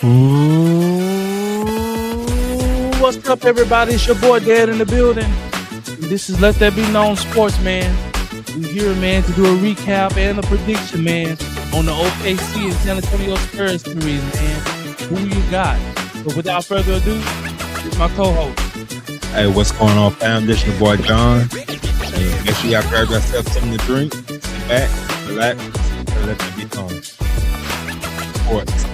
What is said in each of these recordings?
Ooh, what's up, everybody? It's your boy Dad in the building. And this is Let That Be Known Sports, man. We here, man, to do a recap and a prediction, man, on the OKC and San Antonio Spurs series, man. Who you got? But without further ado, here's my co-host. Hey, what's going on, fam? This your boy John. Hey, make sure y'all grab yourself something to drink, sit back, relax, and let that be known. Sports.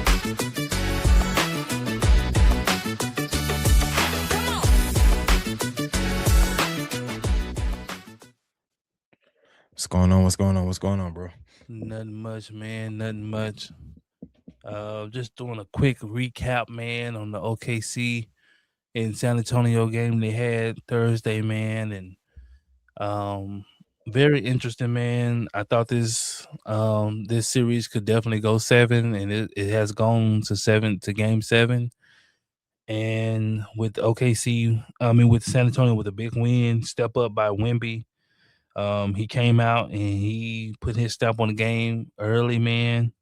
What's going on? What's going on? What's going on, bro? Nothing much, man. Nothing much. Just doing a quick recap, man, on the OKC and San Antonio game they had Thursday, man, and Um, very interesting, man. I thought this series could definitely go seven, and it has gone to game seven. And with OKC, I mean with San Antonio with a big win, step up by Wemby. He came out and he put his stamp on the game early, man.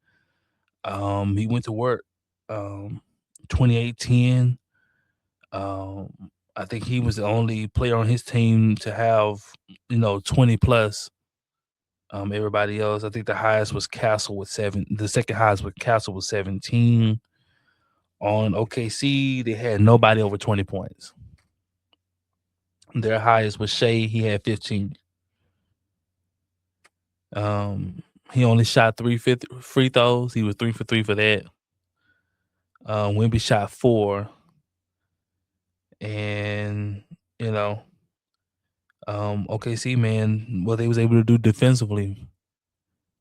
He went to work. Um, 28-10. I think he was the only player on his team to have 20 plus. Everybody else, I think the highest was Castle with seven. The second highest with Castle was 17. On OKC, they had nobody over 20 points. Their highest was Shea. He had 15. He only shot free throws. He was 3 for 3 for that. Wemby shot 4. And, OKC, man, what they was able to do defensively.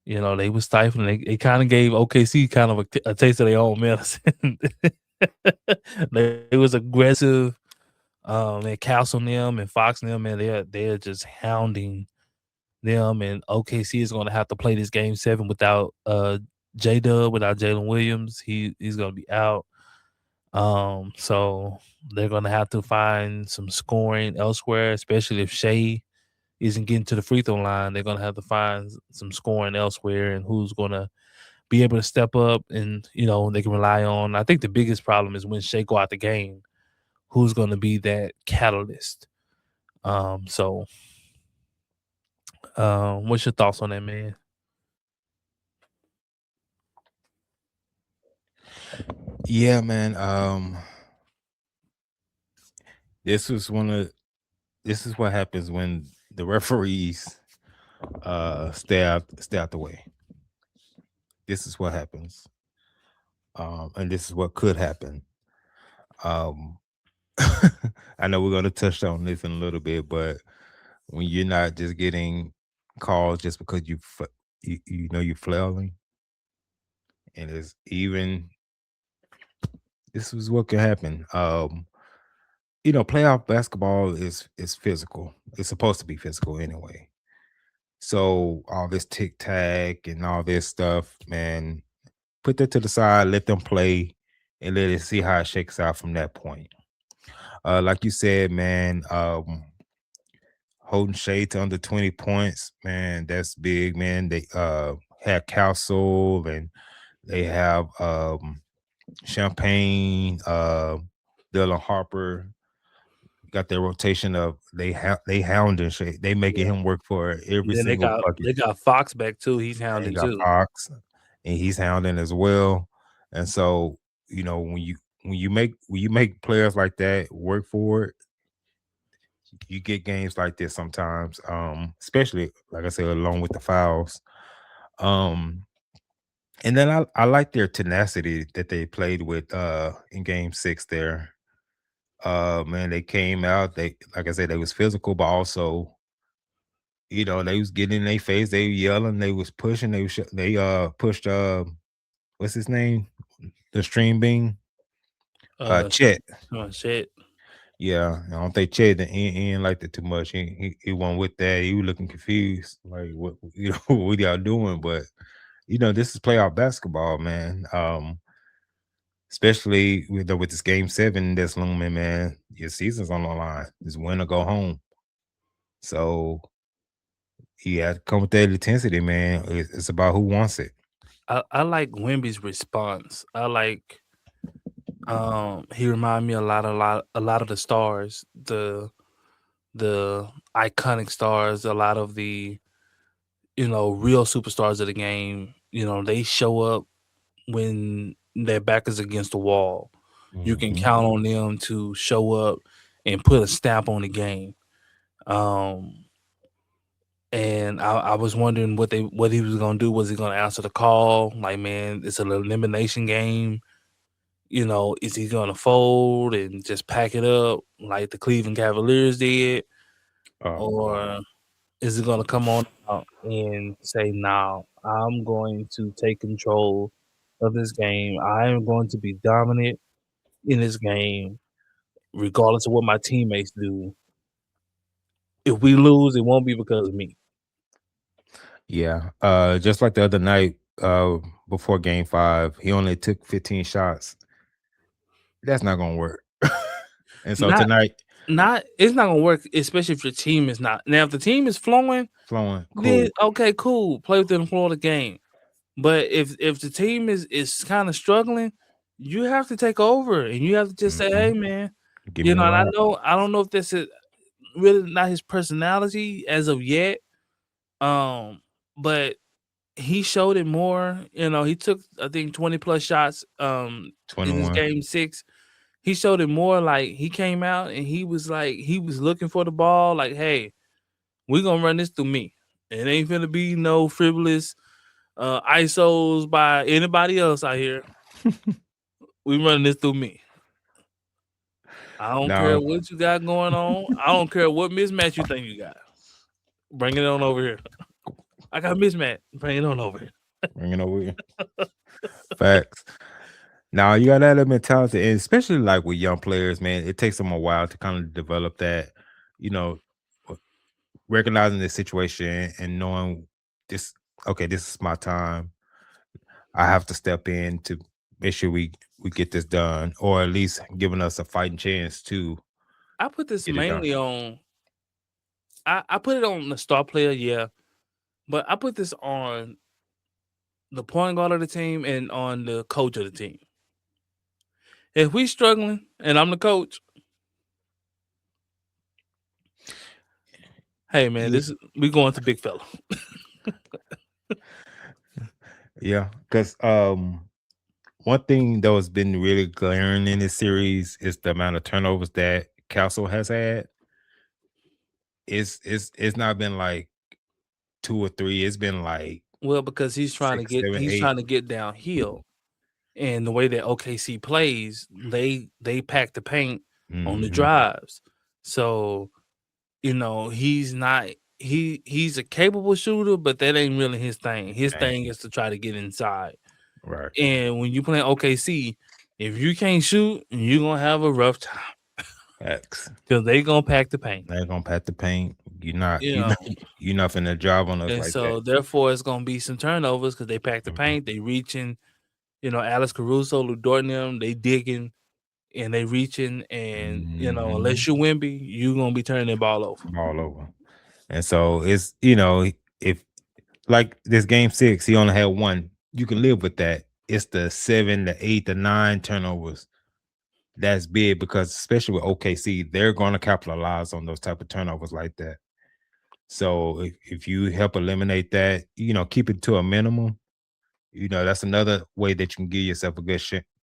They was stifling. They kind of gave OKC kind of a taste of their own medicine. They was aggressive. And Castle and them and Fox and them, man, they're just hounding them. And OKC is going to have to play this game 7 without J-Dub, without Jalen Williams. He's going to be out. So they're going to have to find some scoring elsewhere, especially if Shea isn't getting to the free throw line. They're going to have to find some scoring elsewhere, and who's going to be able to step up and, they can rely on. I think the biggest problem is when Shea go out the game, who's going to be that catalyst. What's your thoughts on that, man? Yeah, man. This was one of this is what happens when the referees stay out the way. This is what happens. And this is what could happen. Um I know we're gonna touch on this in a little bit, but when you're not just getting calls just because you know you're flailing, and it's even this is what could happen. Playoff basketball is physical. It's supposed to be physical anyway. So all this tic tac and all this stuff, man, put that to the side, let them play, and let it see how it shakes out from that point. Like you said, man, holding shade to under 20 points, man, that's big, man. They have Castle and they have Champagne, Dylan Harper. Got their rotation of they hounding shit. They making Yeah. him work for every Then they single got bucket. they got Fox back too. He's And they hounding got too. Fox, and he's hounding as well. And so, when you make players like that work for it, you get games like this sometimes. Especially like I said, along with the fouls. Um, and then I like their tenacity that they played with in game 6 there. Man, they came out, they like I said, they was physical, but also, they was getting in their face, they were yelling, they was pushing, they pushed what's his name? The stream being Uh, Chet. shit. Yeah, I don't think Chet he ain't liked it too much. He wasn't with that. He was looking confused, like what what y'all doing? But this is playoff basketball, man. Especially with this game 7 that's looming, man. Your season's on the line. It's win or go home. So he had to come with that intensity, man. It's about who wants it. I like Wemby's response. I like He reminded me a lot of the stars, the iconic stars, a lot of the real superstars of the game. They show up when their back is against the wall. You can Mhm. count on them to show up and put a stamp on the game. Um, and I was wondering what he was gonna do. Was he gonna answer the call? Like, man, it's an elimination game. Is he gonna fold and just pack it up like the Cleveland Cavaliers did, Oh boy. or is he gonna come on out and say, "Now I'm going to take control of this game. I am going to be dominant in this game, regardless of what my teammates do. If we lose, it won't be because of me." Yeah. Just like the other night, before game 5, he only took 15 shots. That's not gonna work. And so Not tonight, not it's not gonna work, especially if your team is not. Now, if the team is flowing, flowing, then cool. okay, cool, play with them, flow the game. But if the team is kind of struggling, you have to take over and you have to just say, "Hey, Mhm. man," Give me the and rock. I don't know if this is really not his personality as of yet. Um, but he showed it more. He took I think 20 plus shots in this 21. game 6. He showed it more. Like, he came out and he was looking for the ball. Like, hey, we gonna run this through me. It ain't gonna be no frivolous ISOs by anybody else out here. We running this through me. I don't care Now, what you got going on. I don't care what mismatch you think you got. Bring it on over here. I got mismatch. Bring it on over here. bringing over here. Facts. Now you got that mentality, and especially like with young players, man, it takes them a while to kind of develop that, you know, w- recognizing the situation and knowing this. Okay, this is my time. I have to step in to make sure we get this done, or at least giving us a fighting chance to I put this get it done. mainly on. I put it on the star player, yeah, but I put this on the point guard of the team and on the coach of the team. If we struggling and I'm the coach, hey man, Yeah, we going to big fella. yeah. Because one thing that has been really glaring in this series is the amount of turnovers that Castle has had. It's not been like 2 or 3, it's been like Well, because 6, 7, he's 8. trying to get downhill, and the way that OKC plays, they pack the paint on the Mhm. drives. So he's not he's a capable shooter, but that ain't really his thing. His Dang, thing is to try to get inside. right. And when you play OKC, if you can't shoot, you're gonna have a rough time Facts. because they gonna pack the paint. They gonna pat the paint. You're not You you're know, not you're not finna drive on us and like that. so therefore it's gonna be some turnovers because they pack the Mhm. paint, they reaching, Alex Caruso, Lou Dort and them, they digging and they reaching, and Mhm. unless you Wimby, you gonna be turning the ball over. All over. And so it's, if like this game 6, he only had 1. You can live with that. It's the 7, the 8, the 9 turnovers. That's big because especially with OKC, they're gonna capitalize on those type of turnovers like that. So if you help eliminate that, keep it to a minimum, that's another way that you can give yourself a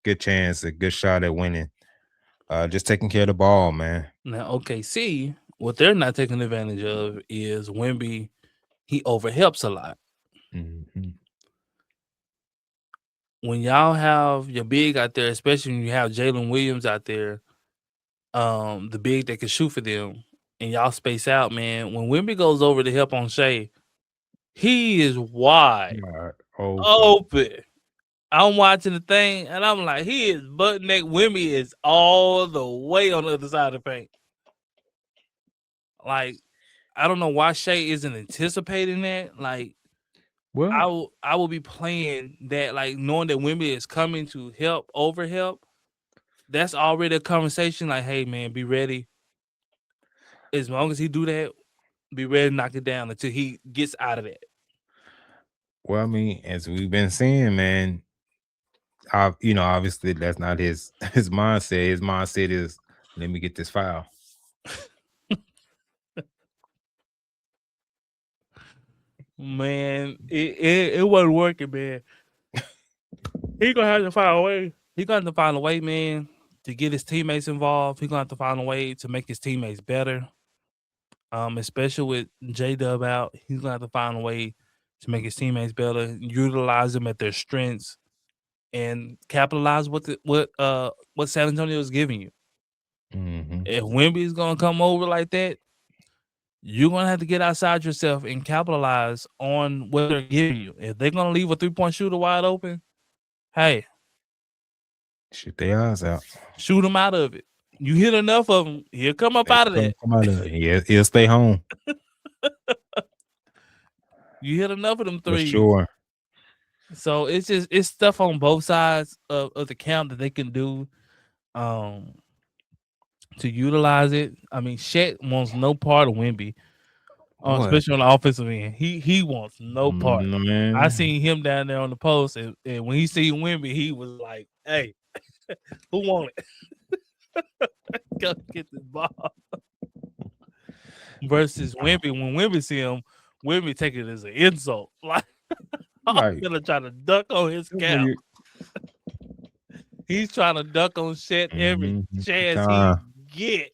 good chance, a good shot at winning. Just taking care of the ball, man. Now OKC, what they're not taking advantage of is Wimby. He overhelps a lot. Mhm. When y'all have your big out there, especially when you have Jalen Williams out there, the big that can shoot for them, and y'all space out, man. When Wimby goes over to help on Shea, he is wide Right. Open. open. I'm watching the thing, and I'm like, he is butt neck. Wimby is all the way on the other side of the paint. Like, I don't know why Shea isn't anticipating that. Like, Well, I will be playing that, like, knowing that Wimby is coming to help, over help. That's already a conversation. Like, hey man, be ready. As long as he do that, be ready to knock it down until he gets out of that. I mean, as we've been saying, man, obviously that's not his mindset. His mindset is, let me get this foul. Man, it wasn't working, man. He gonna have to find a way. He gonna have to find a way, man, to get his teammates involved. He gonna have to find a way to make his teammates better. Especially with J Dub out, he's gonna have to find a way to make his teammates better, utilize them at their strengths, and capitalize what San Antonio is giving you. Hmm. If Wemby is gonna come over like that, you're gonna have to get outside yourself and capitalize on what they're giving you. If they're gonna leave a 3-point shooter wide open, hey, Shoot their eyes out. shoot them out of it. You hit enough of them, he'll come up out of that. Come out of it. Yeah, he'll stay home You hit enough of them for threes. sure. So it's stuff on both sides of the count that they can do to utilize it. I mean, Shaq wants no part of Wemby, What? especially on the offensive end. He wants no part. Man. I seen him down there on the post, and when he seen Wemby, he was like, "Hey, who want it? Go get this ball." Versus Wemby, when Wemby see him, Wemby take it as an insult. Like, I'm Like, gonna try to duck on his cap. He's trying to duck on shit every chance he get.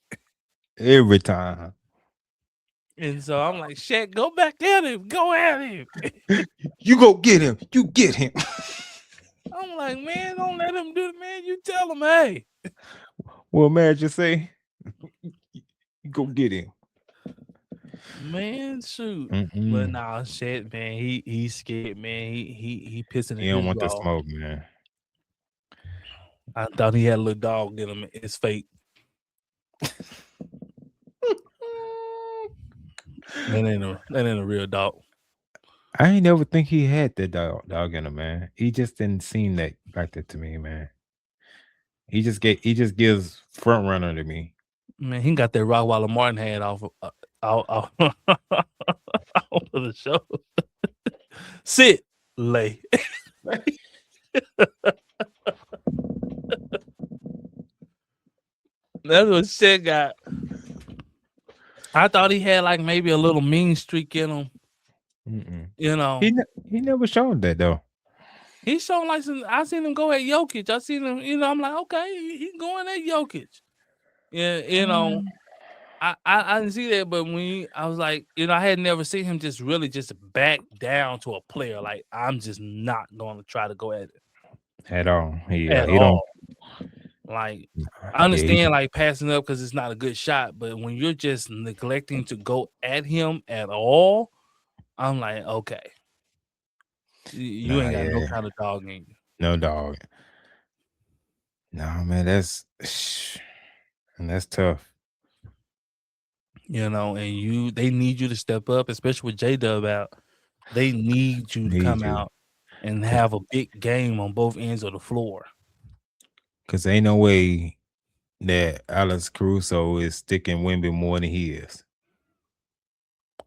Every time. And so I'm like, Shaq, go back at him. Go at him. You go get him. You get him. I'm like, man, don't let him do it, man. You tell him, hey. Well, man, just say, you go get him. Man, shoot. Mm-mm. But nah, shit, man. He's scared, man. He pissing He in don't his want the ball. smoke, man. I thought he had a little dog in him. It's fake. That ain't a real dog. I ain't never think he had that dog in him, man. He just didn't seem that like that to me, man. He just gives front runner to me. Man, he got that Rockweiler Martin had off of the show. Sit, lay. That's what Shaq got. I thought he had like maybe a little mean streak in him. Mm-mm. You know, he never showed that though. He's showing like I seen him go at Jokic. I seen him, I'm like, okay, he's going at Jokic. Yeah, I didn't see that, but I was like, I had never seen him just really just back down to a player. Like, I'm just not going to try to go at it At all. He at he all. don't. Like, I understand like passing up because it's not a good shot, but when you're just neglecting to go at him at all, I'm like, okay, you ain't got no kind of dog in you. No dog. No, man, that's tough. And they need you to step up, especially with J-Dub out. They need you to come out and have a big game on both ends of the floor. Because ain't no way that Alex Caruso is sticking Wemby more than he is.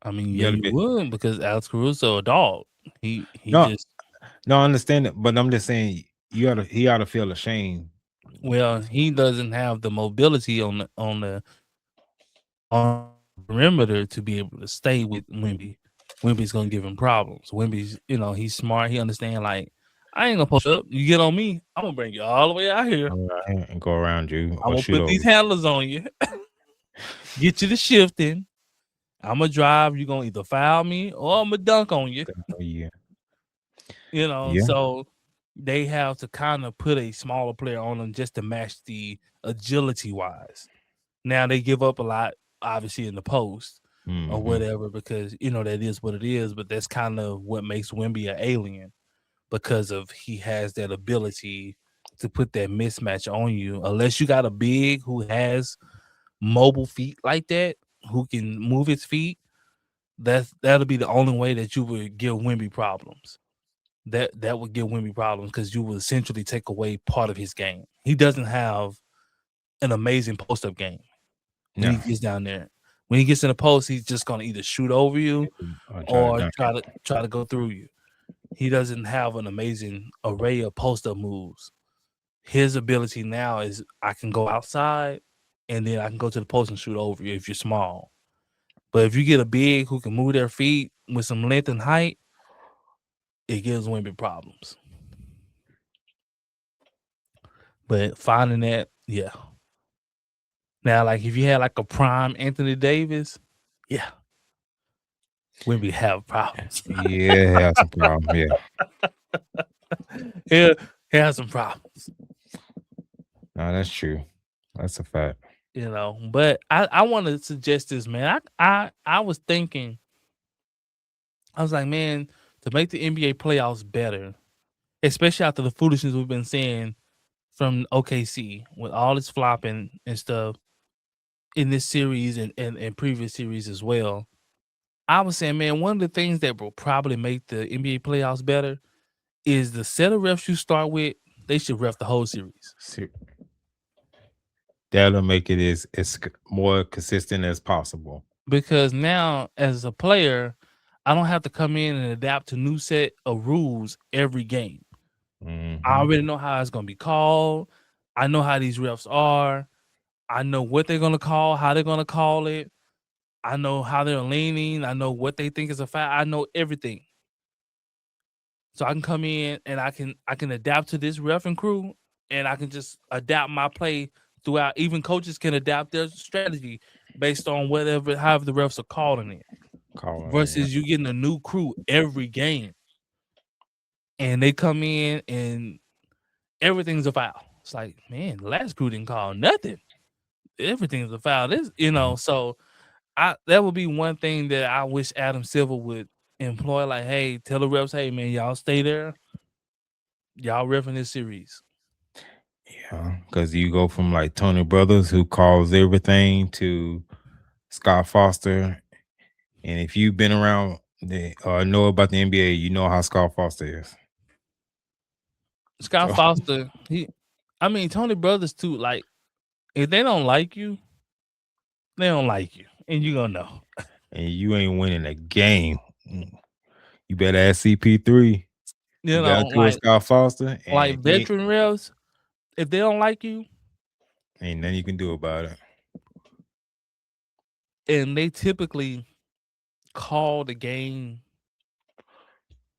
I mean, yeah, you would, because Alex Caruso a dog. He No, just no, I understand it, but I'm just saying he ought to feel ashamed. Well, he doesn't have the mobility on the perimeter to be able to stay with Wemby. Wemby's gonna give him problems. Wemby's, he's smart. He understand like, I ain't gonna push up. You get on me, I'm gonna bring you all the way out here and go around you. I'm gonna put these handlers on you. Get you to shifting. I'm gonna drive. You're gonna either foul me or I'm gonna dunk on you. Yeah. So they have to kind of put a smaller player on them just to match the agility wise. Now they give up a lot, obviously, in the post or whatever, because that is what it is. But that's kind of what makes Wemby an alien, because of he has that ability to put that mismatch on you. Unless you got a big who has mobile feet like that, who can move his feet, that'll be the only way that you would give Wemby problems. That would give Wemby problems, because you would essentially take away part of his game. He doesn't have an amazing post-up game when he gets down there. When he gets in the post, he's just gonna either shoot over you or try to go through you. he doesn't have an amazing array of post up moves. His ability now is I can go outside and then I can go to the post and shoot over you if you're small. But if you get a big who can move their feet with some length and height, it gives women problems. But finding that, yeah. Now, like if you had like a prime Anthony Davis, yeah, women have problems. Yeah, have some problem. Yeah, Yeah, he has some problems. no, that's true. That's a fact. But I want to suggest this, man. I was thinking, I was like, man, to make the NBA playoffs better, especially after the foolishness we've been seeing from OKC with all this flopping and stuff in this series and previous series as well. I was saying, man, one of the things that will probably make the NBA playoffs better is the set of refs you start with, they should ref the whole series. See, that'll make it as more consistent as possible. Because now as a player, I don't have to come in and adapt to new set of rules every game. I Hmm. already know how it's gonna be called. I know how these refs are. I know what they're gonna call, how they're gonna call it. I know how they're leaning. I know what they think is a foul. I know everything. So I can come in and I can adapt to this ref and crew, and I can just adapt my play throughout. Even coaches can adapt their strategy based on whatever however the refs are calling it. Calling it. Versus you getting a new crew every game, and they come in and everything's a foul. It's like, man, the last crew didn't call nothing. Everything's a foul. So that would be one thing that I wish Adam Silver would employ. Like, hey, tell the refs, hey man, y'all stay there. Y'all refing this series. Yeah, because you go from like Tony Brothers, who calls everything, to Scott Foster. And if you've been around know about the NBA, you know how Scott Foster is. Scott So, Foster, Tony Brothers too. Like, if they don't like you, they don't like you, and you gonna know. and you ain't winning a game, you better ask CP3. You You got know, to with Scott Foster, like and veteran refs, if they don't like you, ain't nothing you can do about it. and they typically call the game,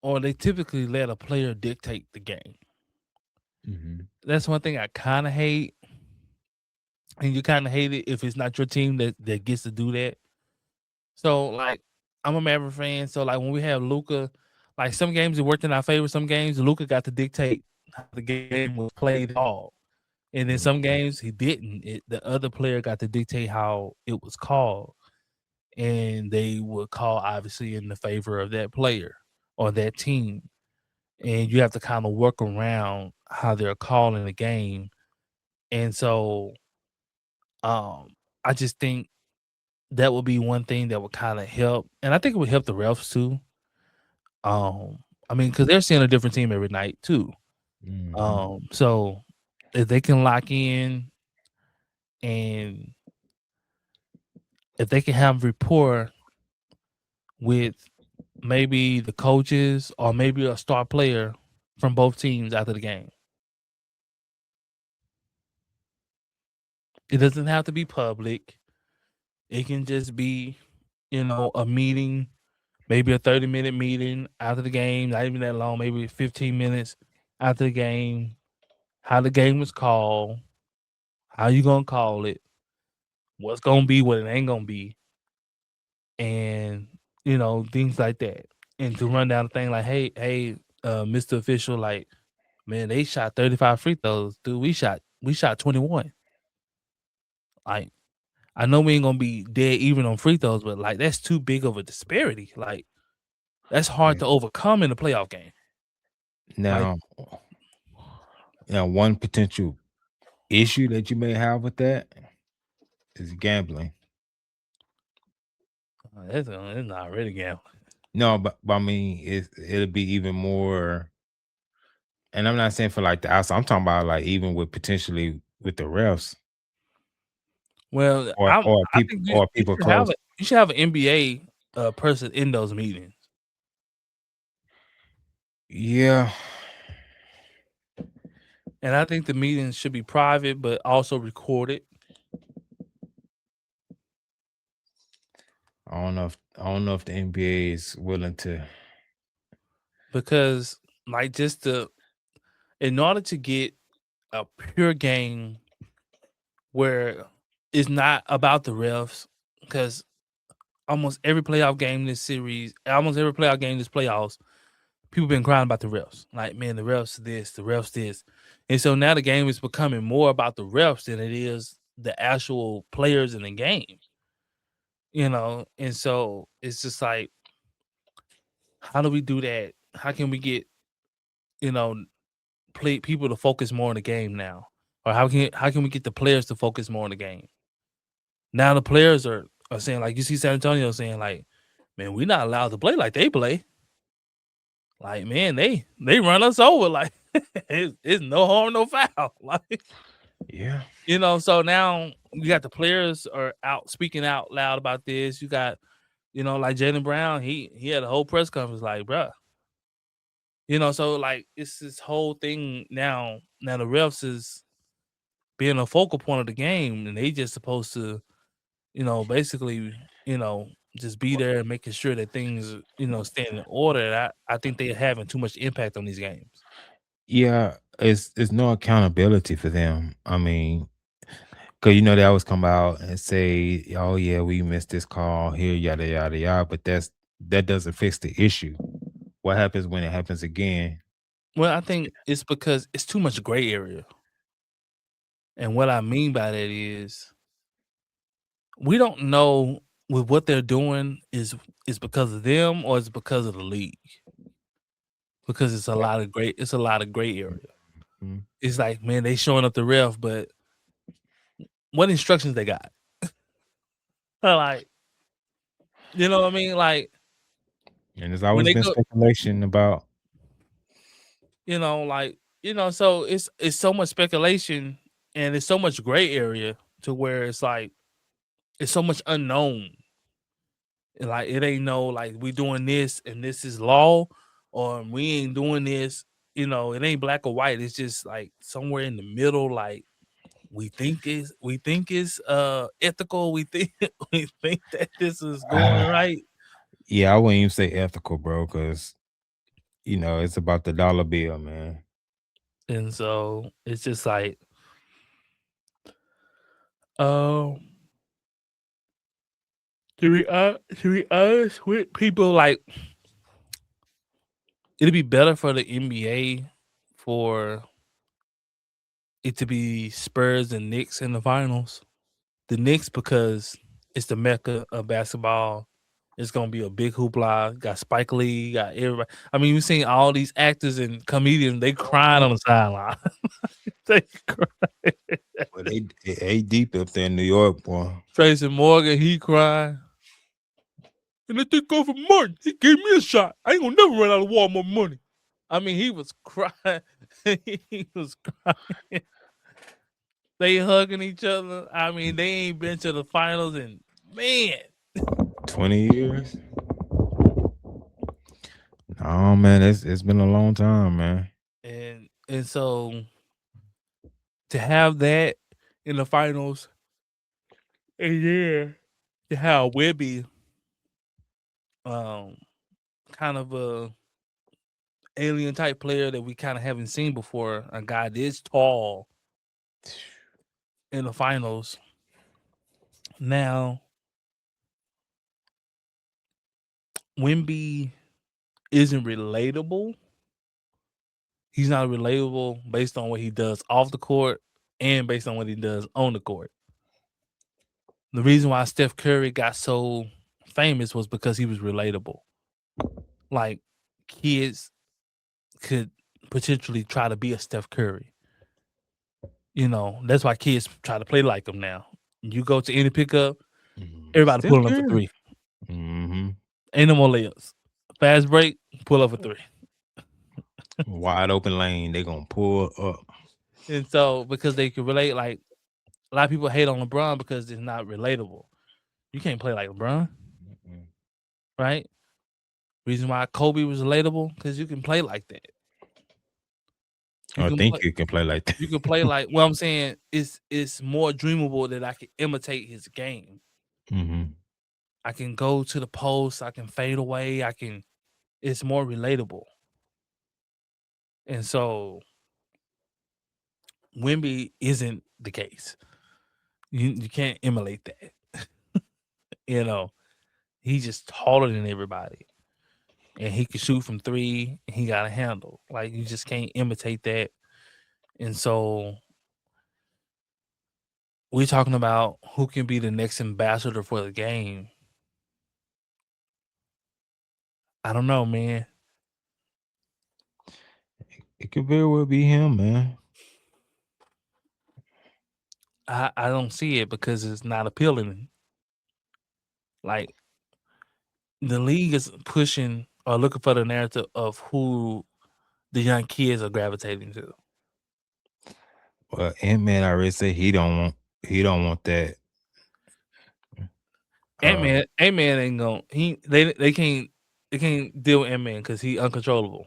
or they typically let a player dictate the game. Hmm. That's one thing I kind of hate, and you kind of hate it if it's not your team that gets to do that. So like, I'm a Maverick fan, so like when we have Luca, like some games it worked in our favor. Some games Luca got to dictate how the game was played all, and then some games he didn't. The other player got to dictate how it was called, and they would call obviously in the favor of that player or that team. And you have to kind of work around how they're calling the game. And so um I just think that would be one thing that would kind of help. And I think it would help the refs too. Because they're seeing a different team every night too. Hmm. So if they can lock in and if they can have rapport with maybe the coaches or maybe a star player from both teams after the game. It doesn't have to be public. It can just be, a meeting, maybe a 30-minute meeting after the game, not even that long, maybe 15 minutes after the game, how the game was called, how you gonna call it, what's gonna be, what it ain't gonna be, and things like that. And to run down the thing like, hey, Mr. Official, like, man, they shot 35 free throws, dude. We shot 21. Like, I know we ain't gonna be dead even on free throws, but like that's too big of a disparity. Like, that's hard Yeah. to overcome in a playoff game. Like, Now, one potential issue that you may have with that is gambling. that's not really gambling. No, but I mean, it'll be even more. And I'm not saying for like the outside. I'm talking about like even with potentially with the refs Well, or I or people think you, or you people should have close. a you should have an NBA person in those meetings. Yeah. And I think the meetings should be private, but also recorded. I don't know if the NBA is willing to. Because like in order to get a pure game where it's not about the refs, because almost every playoff game this series, almost every playoff game this playoffs, people been crying about the refs. Like, man, the refs this, the refs this. And so now the game is becoming more about the refs than it is the actual players in the game. And so it's just like, how do we do that? How can we get, you know, play people to focus more on the game now? Or how can we get the players to focus more on the game? Now the players are saying, like, you see San Antonio saying, like, man, we're not allowed to play like they play. Like, man, they run us over. Like, it's no harm, no foul. Like, Yeah. so now you got the players are out speaking out loud about this. You got, like Jalen Brown, he had a whole press conference, like, bruh. So like it's this whole thing now. Now the refs is being a focal point of the game, and they just supposed to, basically, just be there and making sure that things, stay in order. And I think they're having too much impact on these games. Yeah, it's no accountability for them. I mean, because they always come out and say, "Oh yeah, we missed this call here, yada yada yada," but that doesn't fix the issue. What happens when it happens again? Well, I think it's because it's too much gray area. And what I mean by that is we don't know with what they're doing is because of them or it's because of the league. Because it's a lot of gray area. Mhm. It's like, man, they showing up the ref, but what instructions they got? Like, you know what I mean? Like And there's when always they been go, speculation about. so it's so much speculation and it's so much gray area to where it's like it's so much unknown. And like it ain't no like we doing this and this is law, or we ain't doing this. It ain't black or white. It's just like somewhere in the middle. Like we think is ethical. We think we think that this is going right, Yeah, I wouldn't even say ethical, bro, because it's about the dollar bill, man. and so it's just like um to be honest with people, like it'd be better for the NBA for it to be Spurs and Knicks in the finals. The Knicks because it's the mecca of basketball. It's gonna be a big hoopla. Got Spike Lee, got everybody. I mean, we've seen all these actors and comedians. They crying on the sideline. They cry. But they deep up there in New York, boy. Tracy Morgan, he crying. And let this go for money. He gave me a shot. I ain't gonna never run out of Walmart money. I mean, he was crying. He was crying. They hugging each other. I mean, they ain't been to the finals, and man, 20 years. Oh man, it's been a long time, man. and so to have that in the finals, and yeah, to have Webby, um, kind of a alien type player that we kind of haven't seen before, a guy this tall in the finals. Now, Wemby isn't relatable. He's not relatable based on what he does off the court and based on what he does on the court. The reason why Steph Curry got so famous was because he was relatable. Like kids could potentially try to be a Steph Curry. That's why kids try to play like him now. You go to any pickup, everybody Steph pulling up for Curry. three. Mm-hmm. Ain't no more layups. Fast break, pull up for three. Wide open lane, they gonna pull up. And so because they can relate, like a lot of people hate on LeBron because it's not relatable. You can't play like LeBron, Mm-mm. right? Reason why Kobe was relatable because you can play like that. You I can think play. you can play like that. You can play like. Well, I'm saying it's more dreamable that I can imitate his game. Mhm. I can go to the post. I can fade away. I can. It's more relatable, and so Wemby isn't the case. You can't emulate that. You know, he's just taller than everybody, and he can shoot from three. And he got a handle. Like you just can't imitate that. And so we're talking about who can be the next ambassador for the game. I don't know, man. It could very well be him, man. I don't see it because it's not appealing. Like the league is pushing or looking for the narrative of who the young kids are gravitating to. Well, Ant-Man already said he don't want that. Uh, Ant Man ain't gonna they can't deal with Ant Man because he uncontrollable.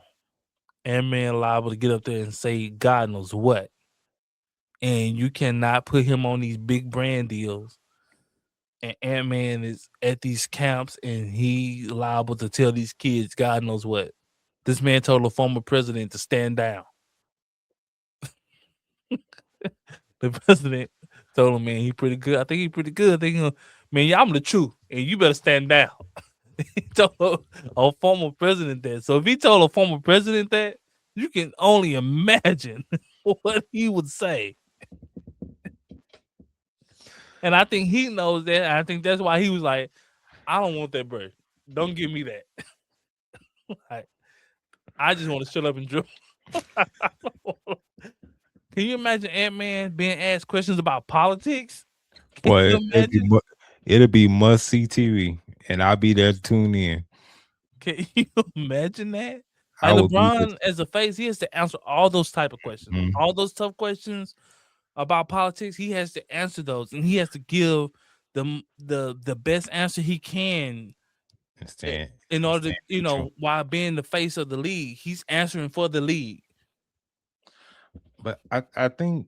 Ant Man liable to get up there and say God knows what, and you cannot put him on these big brand deals. And Ant Man is at these camps and he liable to tell these kids God knows what. This man told a former president to stand down. The president told him, man, he pretty good. I think he pretty good. I think, man, yeah, I'm the truth, and you better stand down. He told a former president that. So if he told a former president that, you can only imagine what he would say. And I think he knows that. I think that's why he was like, I don't want that bird. Don't give me that. Like, I just want to shut up and drill. Can you imagine Ant-Man being asked questions about politics? Can boy, you imagine? it'll be must see TV, and I'll be there to tune in. Can you imagine that? I Like would be there. LeBron as a face, he has to answer all those type of questions, Mhm. all those tough questions about politics. He has to answer those, and he has to give the best answer he can Stand, in order stand to, neutral. while being the face of the league. He's answering for the league. But I think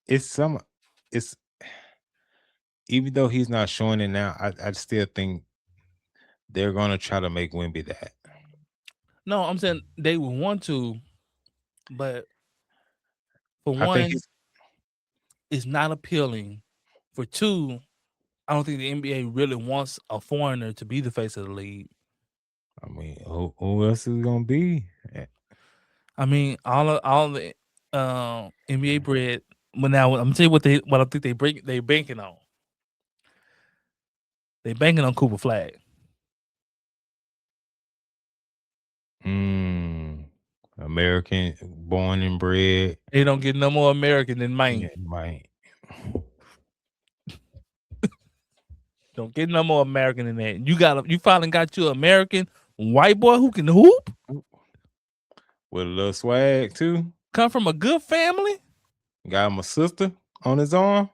it's some it's even though he's not showing it now, I still think they're gonna try to make Wimby that. No, I'm saying they would want to, but for I think one, it's it's not appealing. For two, I don't think the NBA really wants a foreigner to be the face of the league. I mean, who else is gonna be? I mean, all the NBA bread. But now I'm gonna tell you what I think they banking on. They banking on Cooper Flag. American born and bred. They don't get no more American than mine. Yeah, right. Don't get no more American than that. You finally got you American white boy who can hoop, With a little swag too. come from a good family, Got him a sister on his arm.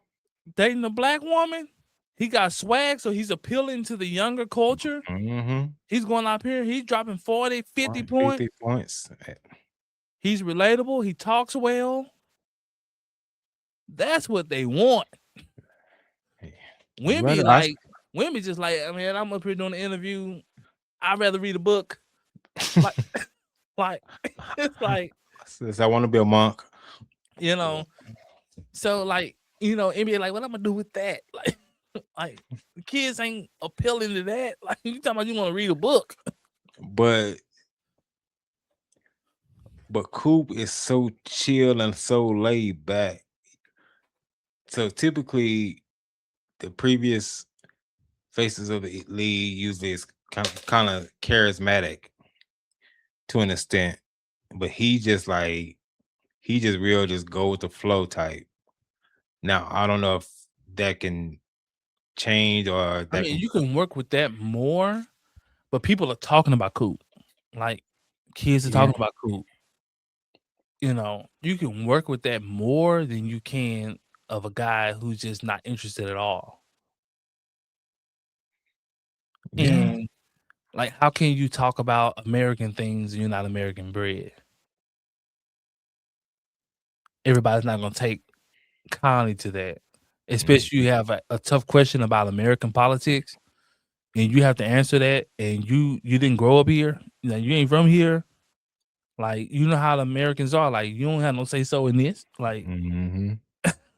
dating a black woman. He got swag, so he's appealing to the younger culture. Mm-hmm. He's going up here. He's dropping 40, 50 points. 50 points. He's relatable. He talks well. That's what they want. Wimby just like, I mean, I'm up here doing the interview. I'd rather read a book. Like, it's like, Says I want to be a monk. you know. So like, NBA like, what I'm gonna do with that? Like the kids ain't appealing to that. Like you talking about you want to read a book. But Coop is so chill and so laid back. So typically the previous faces of the league usually is kind of charismatic to an extent. But he just real just go with the flow type. Now I don't know if that can change or I that mean, can you can work with that more, but people are talking about Coop. Like kids are yeah. talking about Coop. You can work with that more than you can of a guy who's just not interested at all. Yeah. And Like, how can you talk about American things and you're not American bred? Everybody's not gonna take kindly to that, Mhm. especially you have a tough question about American politics, and you have to answer that, and you didn't grow up here, you ain't from here, like, you know how the Americans are, like, you don't have no say so in this, Mhm.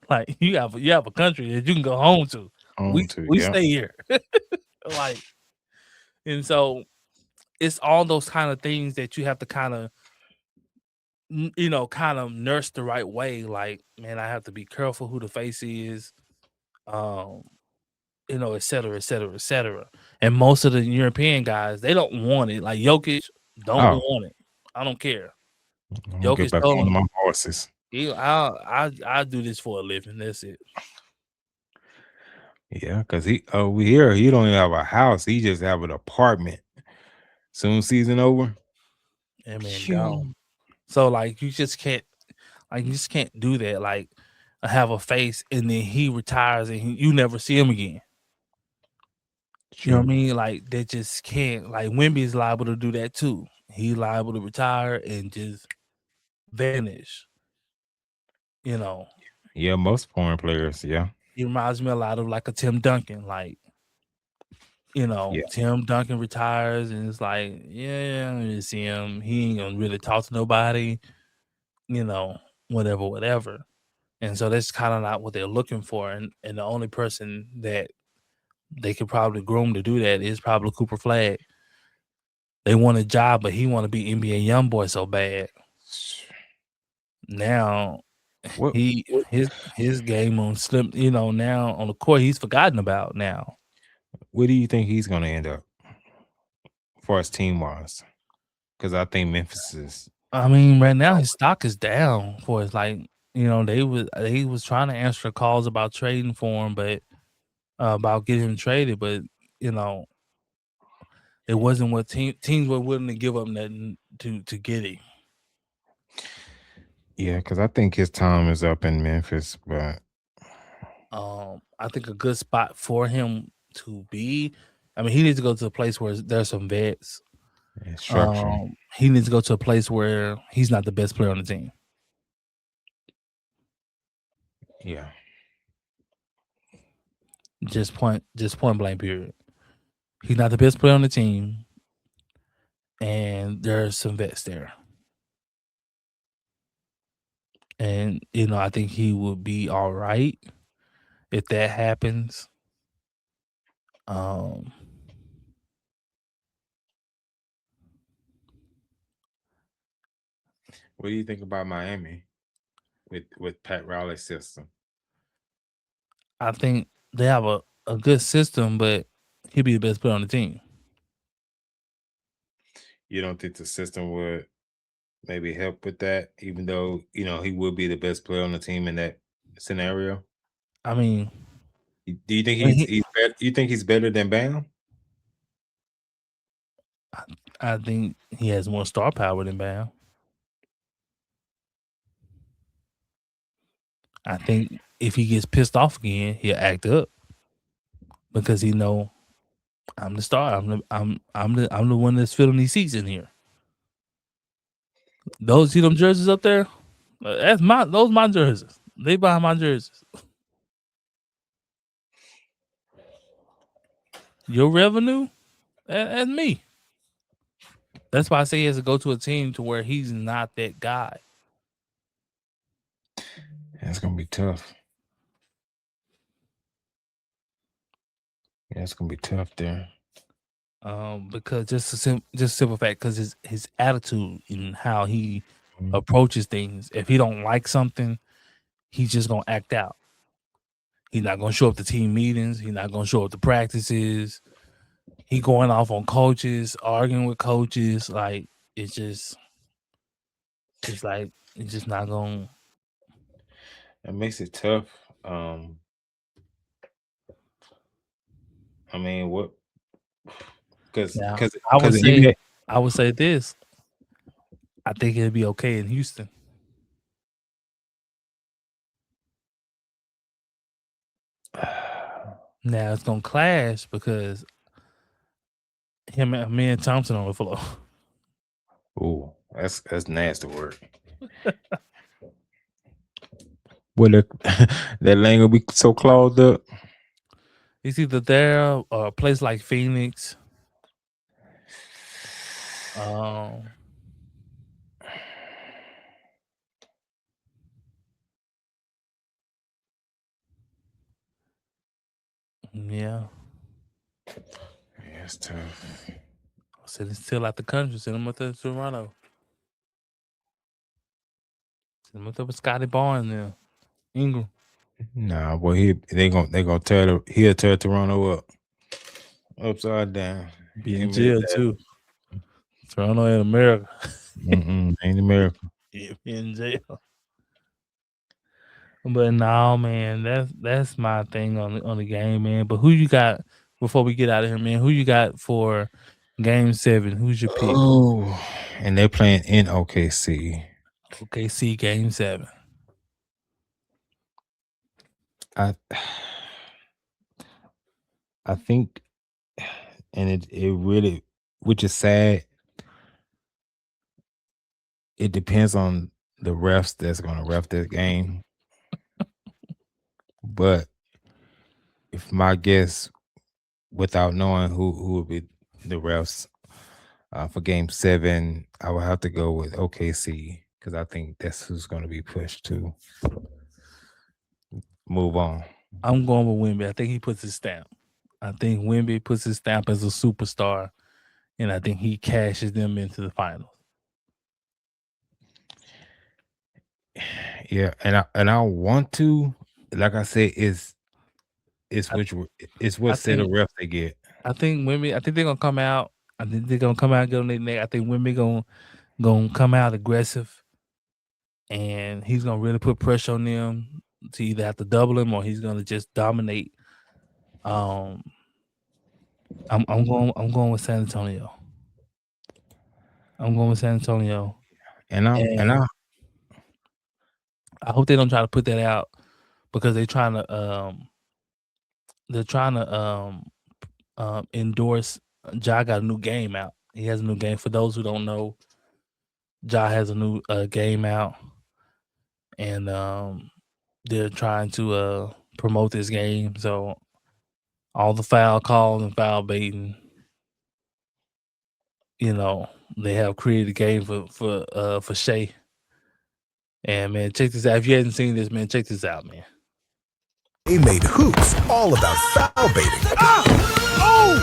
like, you have a country that you can go home to. On to We yeah. stay here, like, and so it's all those kind of things that you have to kinda, kind of nurse the right way, like, "Man, I have to be careful who the face is," um et cetera, et cetera, et cetera. And most of the European guys, they don't want it. Like Jokic don't Oh, want it. I don't care. I'm gonna get Jokic back told on him, my horses. I do this for a living. That's it. Yeah, cause he over here, he don't even have a house. He just have an apartment. Soon season over. That man gone. Phew. So you just can't do that. Like have a face and then he retires and you never see him again. You know what True. I mean? Like they just can't. Like Wemby is liable to do that too. He liable to retire and just vanish. You know, Yeah, most foreign players. Yeah. he reminds me a lot of like a Tim Duncan. Like Yeah. Tim Duncan retires and it's like, yeah, you see him. He ain't gonna really talk to nobody, you know, whatever, whatever. And so that's kind of not what they're looking for. And the only person that they could probably groom to do that is probably Cooper Flag. They want a job, but he want to be NBA young boy so bad. Now What he what his game on slim, now on the court he's forgotten about now. where do you think he's gonna end up for us team wise? Because I think Memphis is I mean, right now his stock is down for his like, they was trying to answer calls about trading for him, but about getting him traded, but you know, it wasn't what teams were willing to give up nothing to get him. yeah, because I think his time is up in Memphis, but I think a good spot for him to be. I mean, he needs to go to a place where there's some vets. instruction. He needs to go to a place where he's not the best player on the team. Yeah. Just point blank period. He's not the best player on the team, and there's some vets there. And I think he would be all right if that happens. Um, What do you think about Miami with Pat Riley's system? I think they have a good system, but he'll be the best player on the team. You don't think the system would maybe help with that, even though he would be the best player on the team in that scenario? I mean, Do you think when he's better? You think he's better than Bam? I, I think he has more star power than Bam. I think if he gets pissed off again, he'll act up because he know I'm the star. I'm the one that's filling these seats in here. Those see them jerseys up there? Those my jerseys. They buy my jerseys. Your revenue? That's me. That's why I say he has to go to a team to where he's not that guy. That's gonna be tough. Yeah, it's gonna be tough there. Because just simple fact, because his attitude and how he Mhm. approaches things. If he don't like something, he's just gonna act out. He's not gonna show up to team meetings. He's not gonna show up to practices. He going off on coaches, arguing with coaches. Like it's just, it's just not going. That makes it tough. I mean, what? Because Now, because I would because the say, NBA. I would say this. I think it'll be okay in Houston. Now it's gonna clash because Me and Thompson on the floor. Ooh, that's nasty work. Well, that lane will be so clogged up. It's either there or a place like Phoenix. Um, yeah. Yeah, it's tough. Said it's still out the country. Send him up to Toronto. Send him up there with Scotty Barnes now. Ingram. Nah, boy, they gonna he'll tear Toronto up upside down. Be in Him and his jail too. Toronto in America. ain't America. Yeah, be in jail. But no, man, that's my thing on the game, man. But who you got before we get out of here, man? Who you got for Game 7? Who's your pick? Oh, and they're playing in OKC. OKC Game 7. I think, and it really, which is sad. It depends on the refs that's going to ref this game. But if my guess, without knowing who would be the refs for Game 7, I would have to go with OKC because I think that's who's going to be pushed to move on. I'm going with Wemby. I think he puts his stamp. I think Wemby puts his stamp as a superstar, and I think he cashes them into the finals. Yeah, and I want to, like I said, it's what set of refs they get. I think Wemby. I think they're gonna come out. I think they're gonna come out and get on their neck. I think Wemby gonna come out aggressive, and he's gonna really put pressure on them to either have to double him or he's gonna just dominate. I'm going with San Antonio. I'm going with San Antonio, And I hope they don't try to put that out because they're trying to endorse. Ja got a new game out. He has a new game. For those who don't know, Ja has a new game out, and they're trying to promote this game. So all the foul calls and foul baiting, they have created a game for Shea. And man, check this out. If you hadn't seen this, man, check this out, man. They made hoops all about foul baiting. Oh!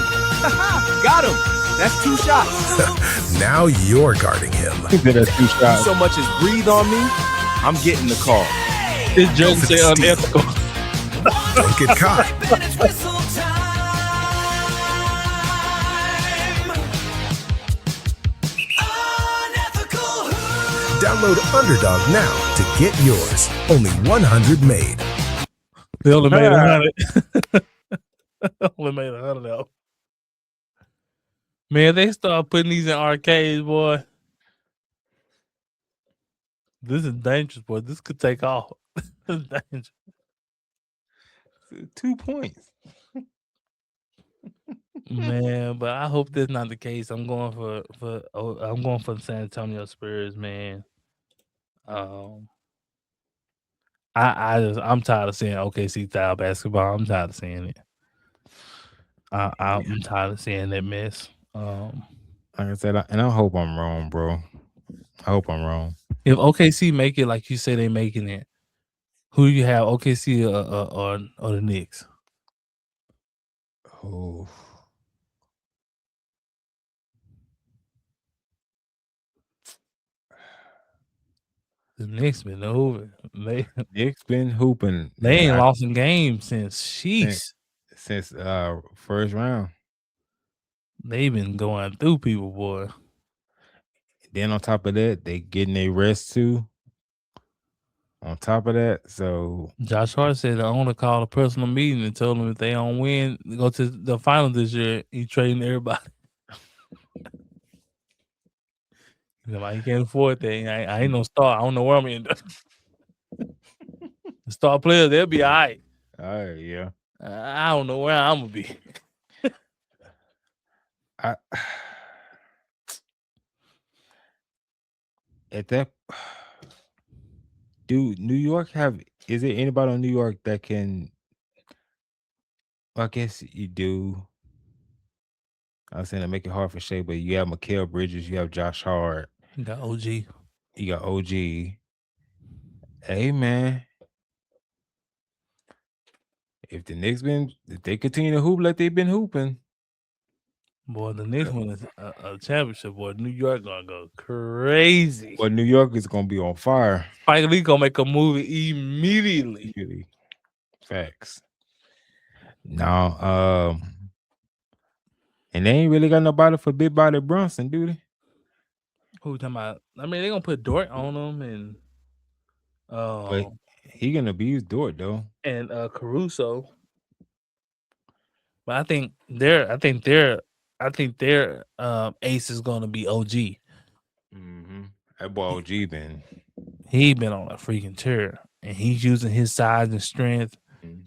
Got him. That's 2 shots. Now you're guarding him. that's 2 shots. So much as breathe on me, I'm getting the call. This joke say unethical. Don't get caught. Download Underdog now to get yours. Only 100 made. They only made 100. Only made 100 of. Man, they start putting these in arcades, boy. This is dangerous, boy. This could take off. This is dangerous. 2 points. Man, but I hope that's not the case. I'm going for the San Antonio Spurs, man. I'm tired of seeing OKC style basketball. I'm tired of seeing it. I'm tired of seeing that mess. Like I said, I hope I'm wrong, bro. I hope I'm wrong. If OKC make it like you say they making it, who do you have, OKC or the Knicks? Oh. The Knicks been over. Knicks been hooping. They ain't lost a game since since first round. They been going through people, boy. Then on top of that, they getting their rest too. On top of that, so Josh Hart said the owner called a personal meeting and told them if they don't win, go to the final this year, he trading everybody. He's like, you can't afford that. I ain't no star. I don't know where I'm in. The star players, they'll be all right. yeah. I don't know where I'm gonna be. At that, do New York have? Is there anybody in New York that can? I guess you do. I was saying to make it hard for Shea, but you have Mikal Bridges, you have Josh Hart, You got OG. you got OG. Hey man, if they continue to hoop like they've been hooping, Boy, the next one is a championship. Boy, New York gonna go crazy. well, New York is gonna be on fire. Spike Lee gonna make a movie immediately. Really, facts. Now, and they ain't really got nobody for Big Body Brunson, do they? Who talking about? I mean, they gonna put Dort on them and But he gonna abuse Dort though. and Caruso. But I think their ace is gonna be OG. Mm-hmm. That boy OG been. He been on a freaking tear, and he's using his size and strength, and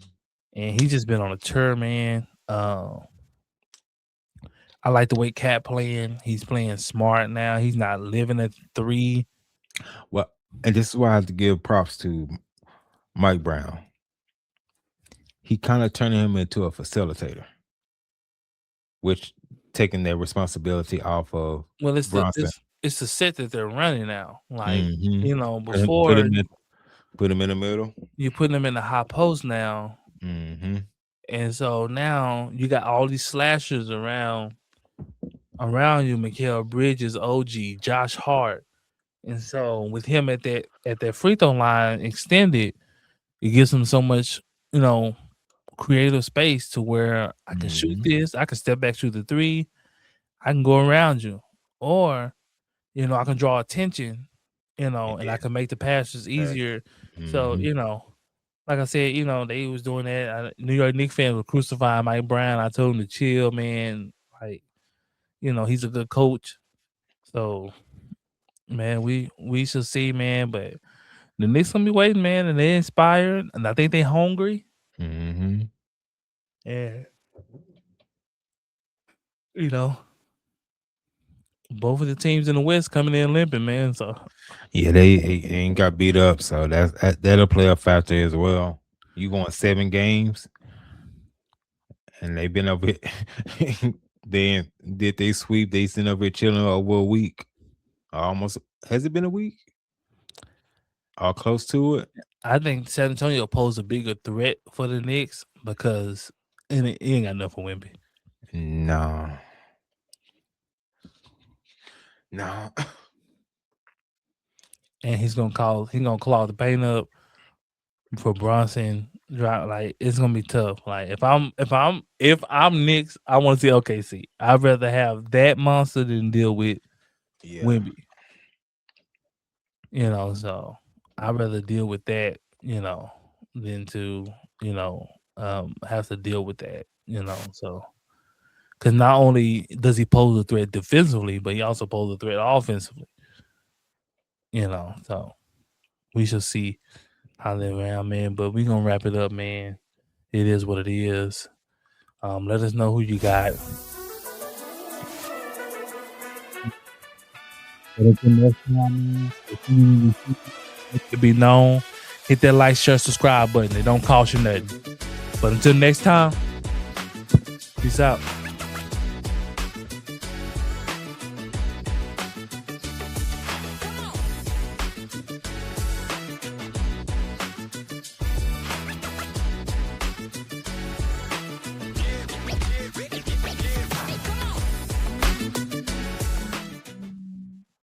he's just been on a tear, man. I like the way Cat playing. He's playing smart now. He's not living at 3. Well, and this is why I have to give props to Mike Brown. He kind of turning him into a facilitator, which taking their responsibility off of Well, Bronson. it's the set that they're running now. Like Mhm. you know, Put before him in the middle. you putting them in the high post now, Mm-hmm. and so now you got all these slashers around you. Mikal Bridges, OG, Josh Hart, and so with him at that free throw line extended, it gives him so much, creative space to where I can shoot this. I can step back, shoot the 3. I can go around you, or I can draw attention, and I can make the passes easier. So like I said, they was doing that. New York Knicks fans were crucifying Mike Brown. I told him to chill, man. Like, he's a good coach. So, man, we shall see, man. But the Knicks gonna be waiting, man, and they're inspired, and I think they're hungry. Mm-hmm. And both of the teams in the West coming in limping, man. So yeah, they ain't got beat up, so that'll play a factor as well. You going 7 games, and they've been over here. They sweep? They sitting over here chilling over a week. Almost has it been a week? Or close to it? I think San Antonio posed a bigger threat for the Knicks because he ain't got enough for Wemby. No. And he's gonna claw the paint up for Bronson. Like, it's gonna be tough. Like, if I'm Knicks, I want to see OKC. I'd rather have that monster than deal with Wemby. So I'd rather deal with that, than to, have to deal with that, so because not only does he pose a threat defensively, but he also poses a threat offensively. So we shall see how they're around, man. But we're gonna wrap it up, man. It is what it is. Let us know who you got. To be known, hit that like, share, subscribe button. It don't cost you nothing. But until next time, peace out.